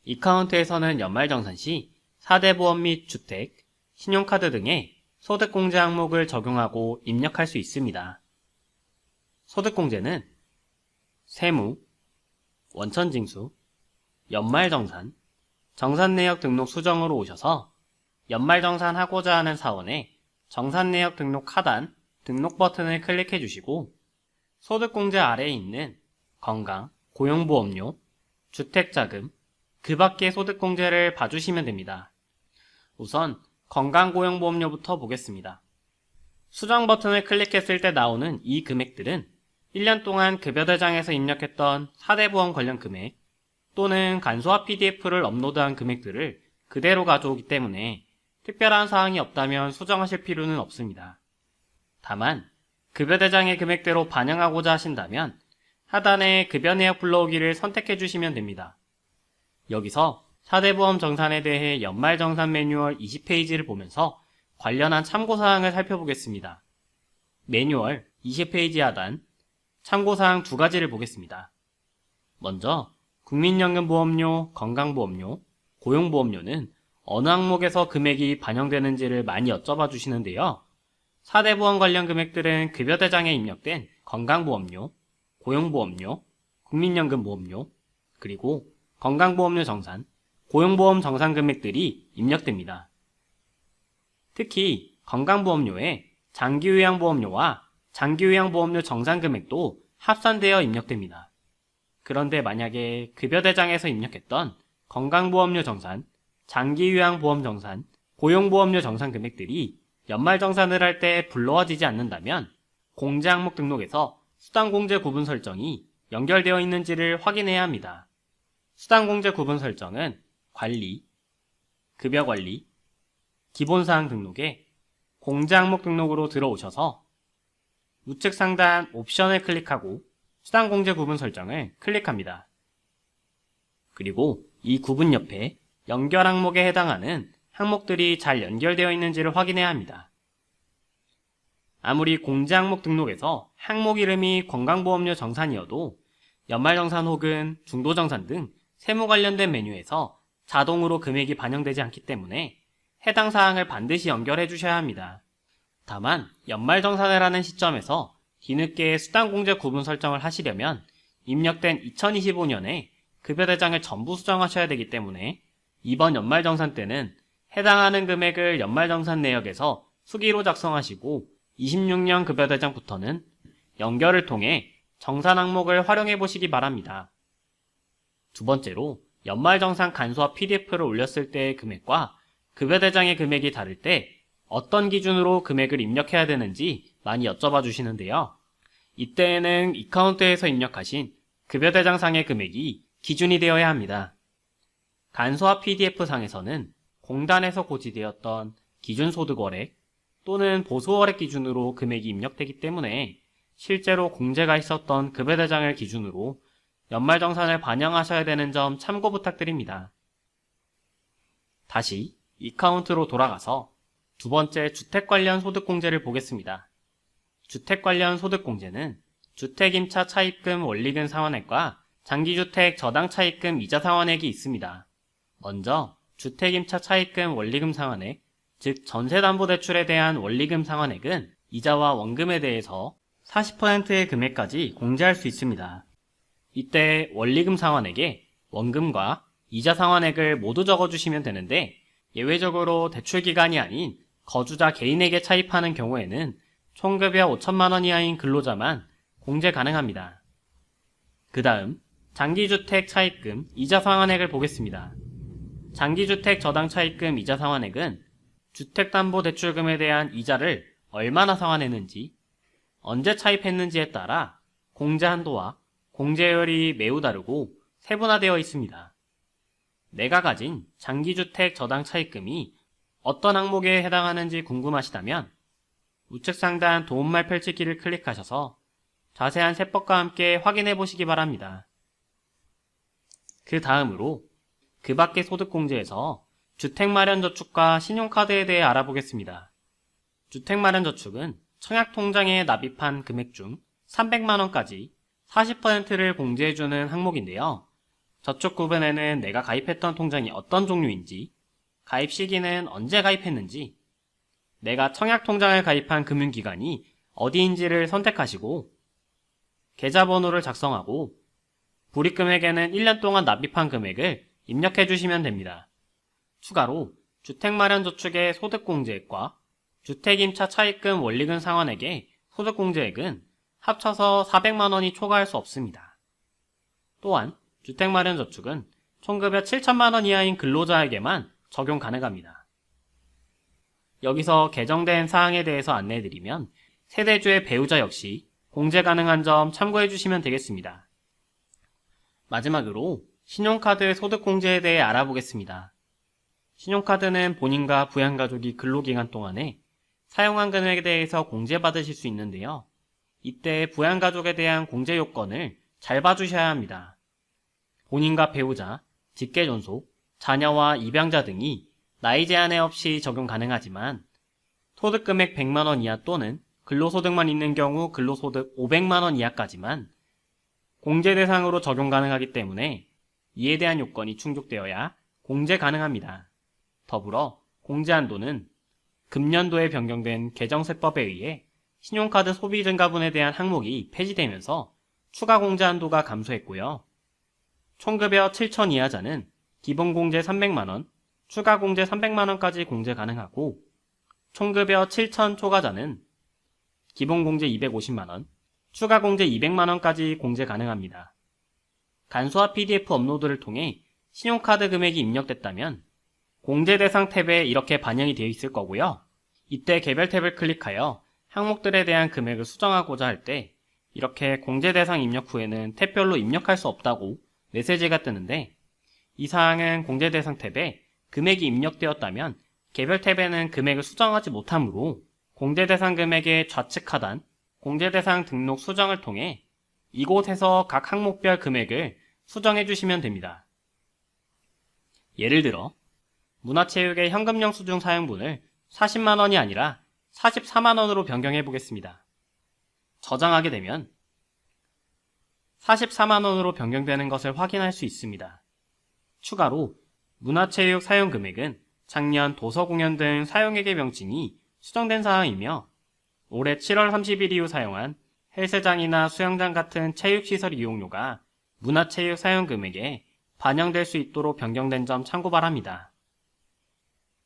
이카운트에서는 연말정산 시 4대 보험 및 주택, 신용카드 등의 소득공제 항목을 적용하고 입력할 수 있습니다. 소득공제는 세무, 원천징수, 연말정산, 정산내역 등록 수정으로 오셔서 연말정산하고자 하는 사원에 정산내역 등록 하단 등록 버튼을 클릭해 주시고 소득공제 아래에 있는 건강, 고용보험료, 주택자금, 그 밖의 소득공제를 봐주시면 됩니다. 우선 건강고용보험료부터 보겠습니다. 수정 버튼을 클릭했을 때 나오는 이 금액들은 1년 동안 급여대장에서 입력했던 4대 보험 관련 금액 또는 간소화 PDF를 업로드한 금액들을 그대로 가져오기 때문에 특별한 사항이 없다면 수정하실 필요는 없습니다. 다만 급여대장의 금액대로 반영하고자 하신다면 하단에 급여내역 불러오기를 선택해 주시면 됩니다. 여기서 4대 보험 정산에 대해 연말정산 매뉴얼 20페이지를 보면서 관련한 참고사항을 살펴보겠습니다. 매뉴얼 20페이지 하단 참고사항 두 가지를 보겠습니다. 먼저 국민연금보험료, 건강보험료, 고용보험료는 어느 항목에서 금액이 반영되는지를 많이 여쭤봐 주시는데요. 4대 보험 관련 금액들은 급여대장에 입력된 건강보험료, 고용보험료, 국민연금보험료, 그리고 건강보험료 정산, 고용보험 정산 금액들이 입력됩니다. 특히 건강보험료에 장기요양보험료와 장기요양보험료 정산 금액도 합산되어 입력됩니다. 그런데 만약에 급여대장에서 입력했던 건강보험료 정산, 장기요양보험 정산, 고용보험료 정산 금액들이 연말정산을 할 때 불러와지지 않는다면 공제항목 등록에서 수당공제 구분 설정이 연결되어 있는지를 확인해야 합니다. 수당공제 구분 설정은 관리, 급여관리, 기본사항 등록에 공제항목 등록으로 들어오셔서 우측 상단 옵션을 클릭하고 수당공제 구분 설정을 클릭합니다. 그리고 이 구분 옆에 연결 항목에 해당하는 항목들이 잘 연결되어 있는지를 확인해야 합니다. 아무리 공제 항목 등록에서 항목 이름이 건강보험료 정산이어도 연말정산 혹은 중도정산 등 세무 관련된 메뉴에서 자동으로 금액이 반영되지 않기 때문에 해당 사항을 반드시 연결해 주셔야 합니다. 다만 연말정산을 하는 시점에서 뒤늦게 수당공제 구분 설정을 하시려면 입력된 2025년에 급여대장을 전부 수정하셔야 되기 때문에 이번 연말정산 때는 해당하는 금액을 연말정산 내역에서 수기로 작성하시고 26년 급여대장부터는 연결을 통해 정산 항목을 활용해 보시기 바랍니다. 두 번째로 연말정산 간소화 PDF를 올렸을 때의 금액과 급여대장의 금액이 다를 때 어떤 기준으로 금액을 입력해야 되는지 많이 여쭤봐 주시는데요. 이때에는 이카운트에서 입력하신 급여대장상의 금액이 기준이 되어야 합니다. 간소화 PDF상에서는 공단에서 고지되었던 기준소득월액 또는 보수월액 기준으로 금액이 입력되기 때문에 실제로 공제가 있었던 급여대장을 기준으로 연말정산을 반영하셔야 되는 점 참고 부탁드립니다. 다시 이카운트로 돌아가서 두 번째 주택 관련 소득공제를 보겠습니다. 주택 관련 소득공제는 주택임차 차입금 원리금 상환액과 장기주택 저당 차입금 이자 상환액이 있습니다. 먼저 주택임차 차입금 원리금 상환액, 즉 전세담보대출에 대한 원리금 상환액은 이자와 원금에 대해서 40%의 금액까지 공제할 수 있습니다. 이때 원리금 상환액에 원금과 이자 상환액을 모두 적어주시면 되는데 예외적으로 대출기간이 아닌 거주자 개인에게 차입하는 경우에는 총급여 5천만 원 이하인 근로자만 공제 가능합니다. 그 다음 장기주택 차입금 이자 상환액을 보겠습니다. 장기주택 저당 차입금 이자 상환액은 주택담보대출금에 대한 이자를 얼마나 상환했는지, 언제 차입했는지에 따라 공제 한도와 공제율이 매우 다르고 세분화되어 있습니다. 내가 가진 장기주택 저당 차입금이 어떤 항목에 해당하는지 궁금하시다면 우측 상단 도움말 펼치기를 클릭하셔서 자세한 세법과 함께 확인해 보시기 바랍니다. 그 다음으로 그 밖의 소득공제에서 주택마련저축과 신용카드에 대해 알아보겠습니다. 주택마련저축은 청약통장에 납입한 금액 중 300만원까지 40%를 공제해주는 항목인데요. 저축 구분에는 내가 가입했던 통장이 어떤 종류인지, 가입 시기는 언제 가입했는지, 내가 청약 통장을 가입한 금융기관이 어디인지를 선택하시고, 계좌번호를 작성하고, 불입금액에는 1년 동안 납입한 금액을 입력해 주시면 됩니다. 추가로 주택마련저축의 소득공제액과 주택임차 차입금 원리금 상환액의 소득공제액은 합쳐서 400만원이 초과할 수 없습니다. 또한 주택마련저축은 총급여 7천만원 이하인 근로자에게만 적용 가능합니다. 여기서 개정된 사항에 대해서 안내해드리면 세대주의 배우자 역시 공제 가능한 점 참고해 주시면 되겠습니다. 마지막으로 신용카드 소득공제에 대해 알아보겠습니다. 신용카드는 본인과 부양가족이 근로기간 동안에 사용한 금액에 대해서 공제받으실 수 있는데요. 이때 부양가족에 대한 공제 요건을 잘 봐주셔야 합니다. 본인과 배우자, 직계존속, 자녀와 입양자 등이 나이 제한에 없이 적용 가능하지만 소득금액 100만원 이하 또는 근로소득만 있는 경우 근로소득 500만원 이하까지만 공제 대상으로 적용 가능하기 때문에 이에 대한 요건이 충족되어야 공제 가능합니다. 더불어 공제 한도는 금년도에 변경된 개정세법에 의해 신용카드 소비 증가분에 대한 항목이 폐지되면서 추가 공제 한도가 감소했고요. 총급여 7천 이하자는 기본공제 300만원, 추가 공제 300만원까지 공제 가능하고 총급여 7천 초과자는 기본공제 250만원, 추가 공제 200만원까지 공제 가능합니다. 간소화 PDF 업로드를 통해 신용카드 금액이 입력됐다면 공제 대상 탭에 이렇게 반영이 되어 있을 거고요. 이때 개별 탭을 클릭하여 항목들에 대한 금액을 수정하고자 할 때 이렇게 공제 대상 입력 후에는 탭별로 입력할 수 없다고 메시지가 뜨는데 이 사항은 공제 대상 탭에 금액이 입력되었다면 개별 탭에는 금액을 수정하지 못하므로 공제 대상 금액의 좌측 하단 공제 대상 등록 수정을 통해 이곳에서 각 항목별 금액을 수정해 주시면 됩니다. 예를 들어 문화체육의 현금 영수증 사용분을 40만원이 아니라 44만원으로 변경해 보겠습니다. 저장하게 되면 44만원으로 변경되는 것을 확인할 수 있습니다. 추가로 문화체육 사용금액은 작년 도서공연 등 사용액의 명칭이 수정된 사항이며 올해 7월 30일 이후 사용한 헬스장이나 수영장 같은 체육시설 이용료가 문화체육 사용금액에 반영될 수 있도록 변경된 점 참고 바랍니다.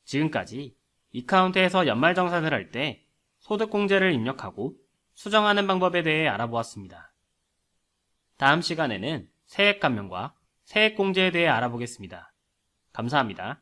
지금까지 이카운트에서 연말정산을 할 때 소득공제를 입력하고 수정하는 방법에 대해 알아보았습니다. 다음 시간에는 세액감면과 세액공제에 대해 알아보겠습니다. 감사합니다.